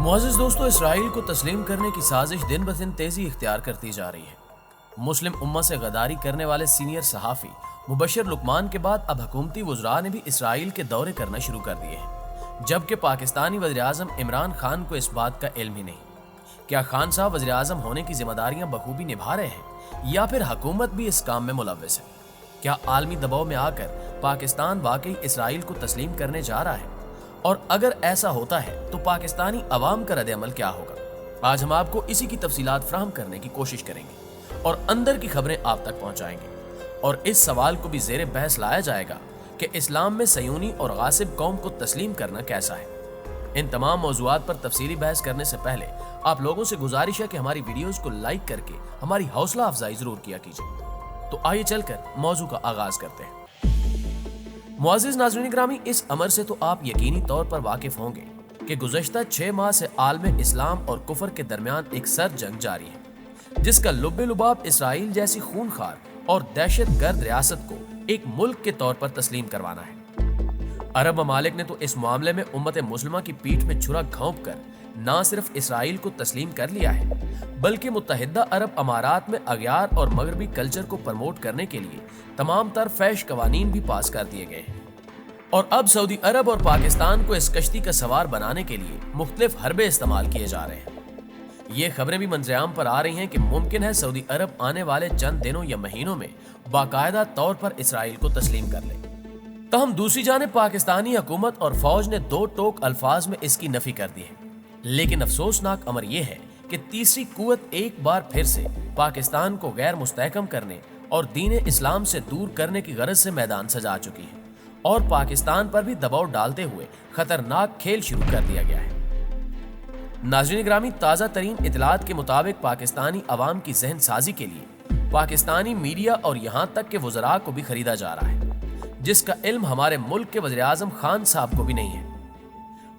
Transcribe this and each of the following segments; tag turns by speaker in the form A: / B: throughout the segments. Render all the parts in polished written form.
A: मुअज़्ज़िज़ दोस्तों, इसराइल को तस्लीम करने की साजिश दिन ब दिन तेजी इख्तियार करती जा रही है। मुस्लिम उम्मा से गद्दारी करने वाले सीनियर सहाफ़ी मुबश्शिर लुकमान के बाद अब हुकूमती वज़रा ने भी इसराइल के दौरे करना शुरू कर दिए हैं, जबकि पाकिस्तानी वज़ीर-ए-आज़म इमरान खान को इस बात का इल्म ही नहीं। क्या खान साहब वज़ीर-ए-आज़म होने की जिम्मेदारियां बखूबी निभा रहे हैं या फिर हुकूमत भी इस काम में मुलव्वस है? क्या आलमी दबाव में आकर पाकिस्तान वाकई इसराइल को तस्लीम करने जा रहा है? और अगर ऐसा होता है तो पाकिस्तानी अवाम का रद्द-ए-अमल क्या होगा? आज हम आपको इसी की तफसीलात फराहम करने की कोशिश करेंगे और अंदर की खबरें आप तक पहुंचाएंगे, और इस सवाल को भी ज़ेरे बहस लाया जाएगा कि इस्लाम में सयूनी और गासिब कौम को तस्लीम करना कैसा है। इन तमाम मौज़ूआत पर तफसीली बहस करने से पहले आप लोगों से गुजारिश है कि हमारी वीडियोज़ को लाइक करके हमारी हौसला अफजाई ज़रूर किया कीजिए। तो आइए चलकर मौजू का आगाज़ करते हैं। मुअज़्ज़िज़ नाज़रीन ग्रामी, इस अमर से तो आप यकीनी तौर पर वाकिफ होंगे कि गुज़श्ता 6 माह से आलम इस्लाम और कुफर के दरमियान एक सर जंग जारी है, जिसका लुब्बे लुबाब इसराइल जैसी खूनखार और दहशतगर्द रियासत को एक मुल्क के तौर पर तस्लीम करवाना है। अरब ममालिक ने तो इस मामले में उम्मत मुस्लिमा की पीठ में छुरा घोंप कर न सिर्फ इसराइल को तस्लीम कर लिया है, बल्कि मुत्तहिदा अरब अमारात में अग्यार और मगरबी कल्चर को प्रमोट करने के लिए तमाम तर फैश कवानीन भी पास कर दिए गए हैं। और अब सऊदी अरब और पाकिस्तान को इस कश्ती का सवार बनाने के लिए मुख्तलिफ हरबे इस्तेमाल किए जा रहे हैं। ये खबरें भी मंजरेआम पर आ रही हैं कि मुमकिन है सऊदी अरब आने वाले चंद दिनों या महीनों में बाकायदा तौर पर इसराइल को तस्लीम कर ले। तहम दूसरी जानिब पाकिस्तानी हुकूमत और फौज ने दो टोक अल्फाज में इसकी नफी कर दी है, लेकिन अफसोसनाक अमर यह है कि तीसरी कुव्वत एक बार फिर से पाकिस्तान को गैर मुस्तहकम करने और दीन इस्लाम से दूर करने की गरज से मैदान सजा चुकी है और पाकिस्तान पर भी दबाव डालते हुए खतरनाक खेल शुरू कर दिया गया है। नाज़रीन ग्रामी, ताज़ा तरीन इतलात के मुताबिक पाकिस्तानी अवाम की जहन साजी के लिए पाकिस्तानी मीडिया और यहाँ तक के वज़रा को भी खरीदा जा रहा है, जिसका इल्म हमारे मुल्क के वज़ीर-ए-आज़म खान साहब को भी नहीं है।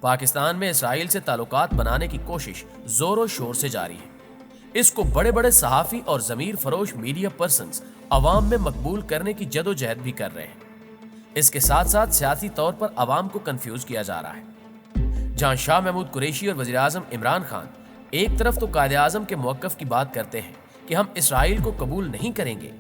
A: पाकिस्तान में इसराइल से ताल्लुकात बनाने की कोशिश जोरों शोर से जारी है। इसको बड़े बड़े सहाफ़ी और ज़मीर फरोश मीडिया पर्सन्स अवाम में मकबूल करने की जदोजहद भी कर रहे हैं। इसके साथ साथ सियासी तौर पर अवाम को कंफ्यूज किया जा रहा है। जहां शाह महमूद कुरैशी और वज़ीर-ए-आज़म इमरान खान एक तरफ तो कायदे-ए-आज़म के मौक़िफ़ की बात करते हैं कि हम इसराइल को कबूल नहीं करेंगे,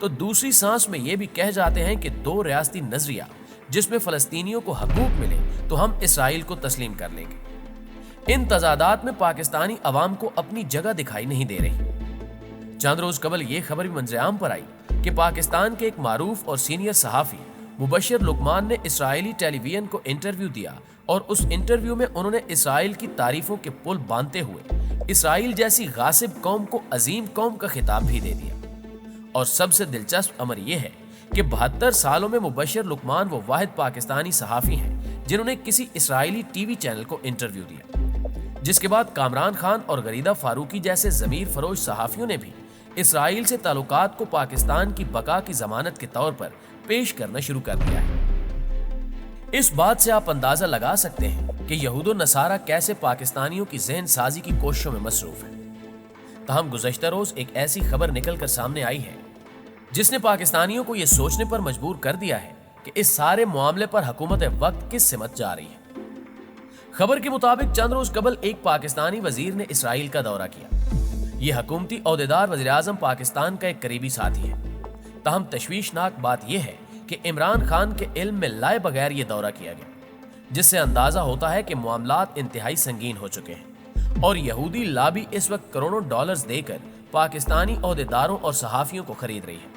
A: तो दूसरी सांस में ये भी कह जाते हैं कि दो रियासती नजरिया जिसमें फ़लस्तीनियों को हकूक मिले तो हम इसराइल को तस्लीम कर लेंगे। इन तजादात में पाकिस्तानी अवाम को अपनी जगह दिखाई नहीं दे रही। चंद रोज कबल ये खबर भी मंजरेआम पर आई कि पाकिस्तान के एक मारूफ और सीनियर सहाफ़ी मुबश्शिर लुकमान ने इसराइली टेलीविजन को इंटरव्यू दिया और उस इंटरव्यू में उन्होंने इसराइल की तारीफों के पुल बांधते हुए इसराइल जैसी गासिब कौम को अजीम कौम का खिताब भी दे दिया। और सबसे दिलचस्प अमर यह है कि 72 सालों में मुबश्शिर लुकमान वो वाहिद पाकिस्तानी सहाफ़ी हैं जिन्होंने किसी इसराइली टीवी चैनल को इंटरव्यू दिया, जिसके बाद कामरान खान और गरीदा फारूकी जैसे ज़मीर फरोश सहाफ़ियों ने भी इसराइल से ताल्लुकात को पाकिस्तान की बका की जमानत के तौर पर पेश करना शुरू कर दिया है। इस बात से आप अंदाजा लगा सकते हैं कि यहूदो नसारा कैसे पाकिस्तानियों की जहन साजी की कोशिशों में मसरूफ है। तहम गुज़श्ता रोज एक ऐसी खबर निकल कर सामने आई है जिसने पाकिस्तानियों को यह सोचने पर मजबूर कर दिया है कि इस सारे मामले पर हुकूमत वक्त किस सिमत जा रही है। खबर के मुताबिक चंद रोज कबल एक पाकिस्तानी वजीर ने इसराइल का दौरा किया। यह हुकूमती ओहदेदार वज़ीर-ए-आज़म पाकिस्तान का एक करीबी साथी है। तहम तशवीशनाक बात यह है कि इमरान खान के इल्म में लाए बगैर यह दौरा किया गया, जिससे अंदाजा होता है कि मामलात इंतहाई संगीन हो चुके हैं और यहूदी लाबी इस वक्त करोड़ों डॉलर्स देकर पाकिस्तानी ओहदेदारों और सहाफ़ियों को खरीद रही है।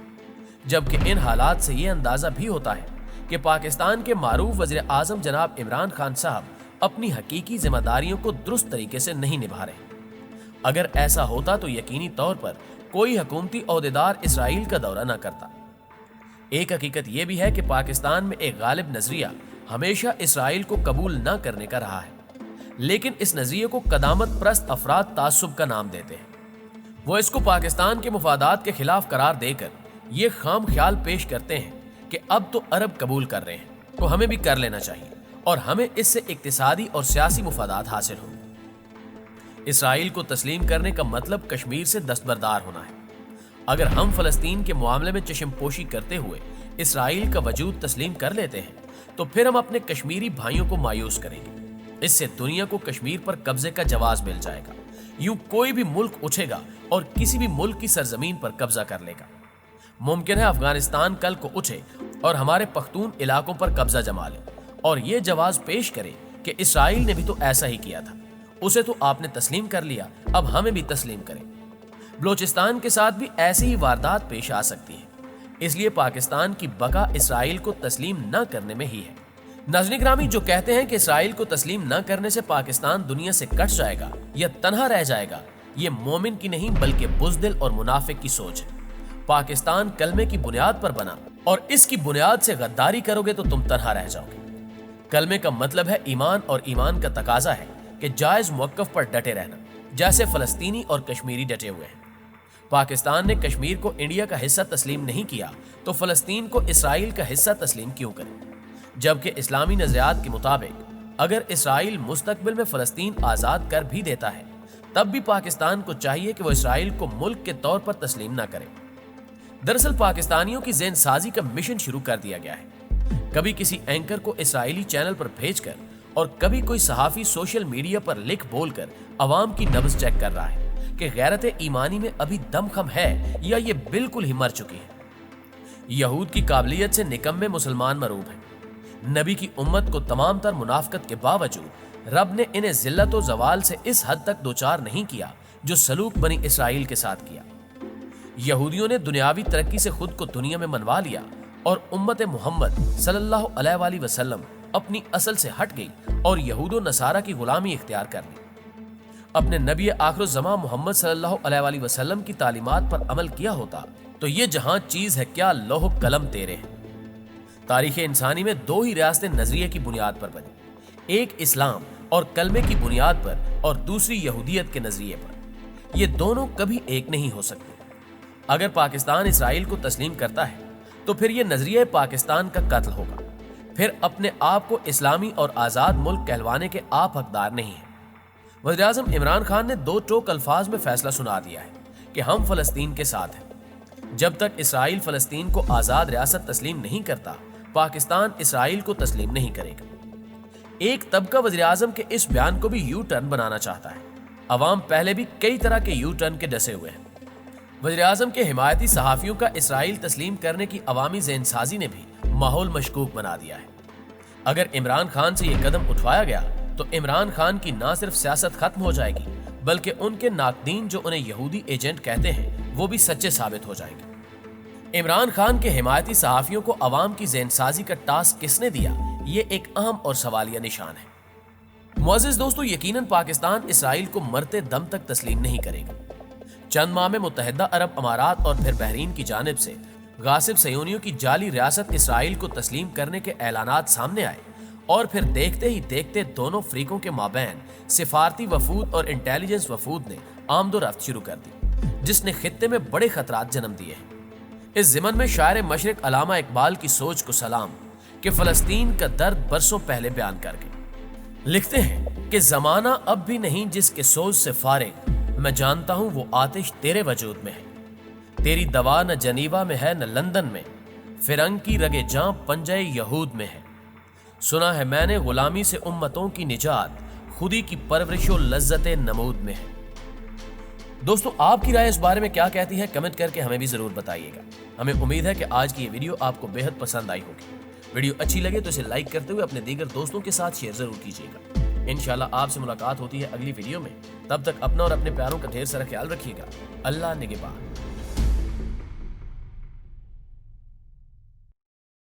A: जबकि इन हालात से यह अंदाजा भी होता है कि पाकिस्तान के मारूफ वज़ीर-ए-आज़म जनाब इमरान खान साहब अपनी हकीकी जिम्मेदारियों को दुरुस्त तरीके से नहीं निभा रहे। अगर ऐसा होता तो यकीनी तौर पर कोई हुकूमती ओहदेदार इसराइल का दौरा न करता। एक हकीकत यह भी है कि पाकिस्तान में एक गालिब नजरिया हमेशा इसराइल को कबूल न करने का रहा है, लेकिन इस नजरिए को कदामत प्रस्त अफराद तासुब का नाम देते हैं। वो इसको पाकिस्तान के मुफादात के खिलाफ करार देकर ये खाम ख्याल पेश करते हैं कि अब तो अरब कबूल कर रहे हैं तो हमें भी कर लेना चाहिए और हमें इससे इक्तिसादी और सियासी मुफादात हासिल होंगे। इसराइल को तस्लीम करने का मतलब कश्मीर से दस्तबरदार होना है। अगर हम फ़लस्तीन के मामले में चश्मपोशी करते हुए इसराइल का वजूद तस्लीम कर लेते हैं तो फिर हम अपने कश्मीरी भाइयों को मायूस करेंगे। इससे दुनिया को कश्मीर पर कब्जे का जवाज मिल जाएगा। यूं कोई भी मुल्क उठेगा और किसी भी मुल्क की सरजमीन पर कब्जा कर लेगा। मुमकिन है अफगानिस्तान कल को उठे और हमारे पख्तून इलाकों पर कब्जा जमा ले और ये जवाज पेश करे कि इसराइल ने भी तो ऐसा ही किया था, उसे तो आपने तस्लीम कर लिया, अब हमें भी तस्लीम करें। बलोचिस्तान के साथ भी ऐसी ही वारदात पेश आ सकती है, इसलिए पाकिस्तान की बका इसराइल को तस्लीम न करने में ही है। नाज़रीन ग्रामी, जो कहते हैं कि इसराइल को तस्लीम न करने से पाकिस्तान दुनिया से कट जाएगा या तन्हा रह जाएगा, ये मोमिन की नहीं बल्कि बुज़दिल और मुनाफिक की सोच है। पाकिस्तान कलमे की बुनियाद पर बना और इसकी बुनियाद से गद्दारी करोगे तो तुम तन्हा रह जाओगे। कलमे का मतलब है ईमान और ईमान का तकाजा है कि जायज मौक़िफ़ पर डटे रहना, जैसे फलस्तीनी और कश्मीरी डटे हुए हैं। पाकिस्तान ने कश्मीर को इंडिया का हिस्सा तस्लीम नहीं किया तो फलस्तीन को इसराइल का हिस्सा तस्लीम क्यों करे? जबकि इस्लामी नज़रियात के मुताबिक अगर इसराइल मुस्तकबिल में फलस्तीन आज़ाद कर भी देता है तब भी पाकिस्तान को चाहिए कि वो इसराइल को मुल्क के तौर पर तस्लीम न करे। दरअसल पाकिस्तानियों की ज़हन साजी का मिशन शुरू कर दिया गया है। कभी किसी एंकर को इसराइली चैनल पर भेजकर और कभी कोई सहाफ़ी सोशल मीडिया पर लिख बोलकर अवाम की नब्ज़ चेक कर रहा है कि गैरत ईमानी में अभी दमखम है या ये बिल्कुल ही मर चुकी है। यहूद की काबिलियत से निकम्मे मुसलमान मरूब हैं। नबी की उम्मत को तमाम तर मुनाफकत के बावजूद रब ने इन्हें जिल्लत व जवाल से इस हद तक दोचार नहीं किया जो सलूक बनी इसराइल के साथ किया। यहूदियों ने दुनियावी तरक्की से खुद को दुनिया में मनवा लिया और उम्मत मोहम्मद सल्लल्लाहु अलैहि वसल्लम अपनी असल से हट गई और यहूदो नसारा की गुलामी इख्तियार कर ली। अपने नबी आखिर ज़मां मोहम्मद सल्लल्लाहु अलैहि वसल्लम की तालीमात पर अमल किया होता तो ये जहां चीज है क्या लौह कलम तेरे हैं। तारीख़ इंसानी में दो ही रियासतें नजरिए की बुनियाद पर बनी, एक इस्लाम और कलमे की बुनियाद पर और दूसरी यहूदियत के नजरिए पर। ये दोनों कभी एक नहीं हो सकते। अगर पाकिस्तान इसराइल को तस्लीम करता है तो फिर ये नजरिया पाकिस्तान का कत्ल होगा, फिर अपने आप को इस्लामी और आज़ाद मुल्क कहलवाने के आप हकदार नहीं हैं। वज़ीर-ए-आज़म इमरान खान ने दो टोक अल्फाज में फैसला सुना दिया है कि हम फलस्तीन के साथ हैं। जब तक इसराइल फलस्तीन को आज़ाद रियासत तस्लीम नहीं करता, पाकिस्तान इसराइल को तस्लीम नहीं करेगा। एक तबका वज़ीर-ए-आज़म के इस बयान को भी यू टर्न बनाना चाहता है। अवाम पहले भी कई तरह के यू टर्न के डसे हुए हैं। वज़ीर-ए-आज़म के हिमायती सहाफ़ियों का इसराइल तस्लीम करने की अवामी ज़हनसाज़ी ने भी माहौल मशकूक बना दिया है। अगर इमरान खान से ये कदम उठवाया गया तो इमरान खान की ना सिर्फ सियासत खत्म हो जाएगी बल्कि उनके नाकदीन जो उन्हें यहूदी एजेंट कहते हैं वो भी सच्चे साबित हो जाएंगे। इमरान खान के हिमायती सहाफ़ियों को अवाम की ज़हनसाज़ी का टास्क किसने दिया, ये एक अहम और सवालिया निशान है। मुअज़्ज़िज़ दोस्तों, यकीनन पाकिस्तान इसराइल को मरते दम तक तस्लीम नहीं करेगा। चंद माह में मुत्तहिदा अरब अमारात और फिर बहरीन की जानिब से गासिब सयोनियों की जाली रियासत इसराइल को तस्लीम करने के ऐलानात सामने आए और फिर देखते ही देखते दोनों फ्रीकों के माबैन सिफारती वफूद और इंटेलिजेंस वफूद ने आमदोरफ्त शुरू कर दी, जिसने खित्ते में बड़े खतरात जन्म दिए हैं। इस ज़िमन में शायर मशरिक अल्लामा इकबाल की सोच को सलाम कि फ़लस्तीन का दर्द बरसों पहले बयान कर गए। लिखते हैं कि ज़माना अब भी नहीं जिसके सोच से फारिग, मैं जानता हूँ वो आतिश तेरे वजूद में है। तेरी दवा न जनीवा में है न लंदन में, फिरंग की रगे जां पंजे यहूद में है। सुना है मैंने गुलामी से उम्मतों की निजात खुदी की परवरिश और लज्जत नमूद में है। दोस्तों, आपकी राय इस बारे में क्या कहती है, कमेंट करके हमें भी जरूर बताइएगा। हमें उम्मीद है कि आज की ये वीडियो आपको बेहद पसंद आई होगी। वीडियो अच्छी लगे तो इसे लाइक करते हुए अपने दीगर दोस्तों के साथ शेयर जरूर कीजिएगा। इंशाल्लाह आपसे मुलाकात होती है अगली वीडियो में। तब तक अपना और अपने प्यारों का ढेर सारा ख्याल रखिएगा। अल्लाह निगहबान।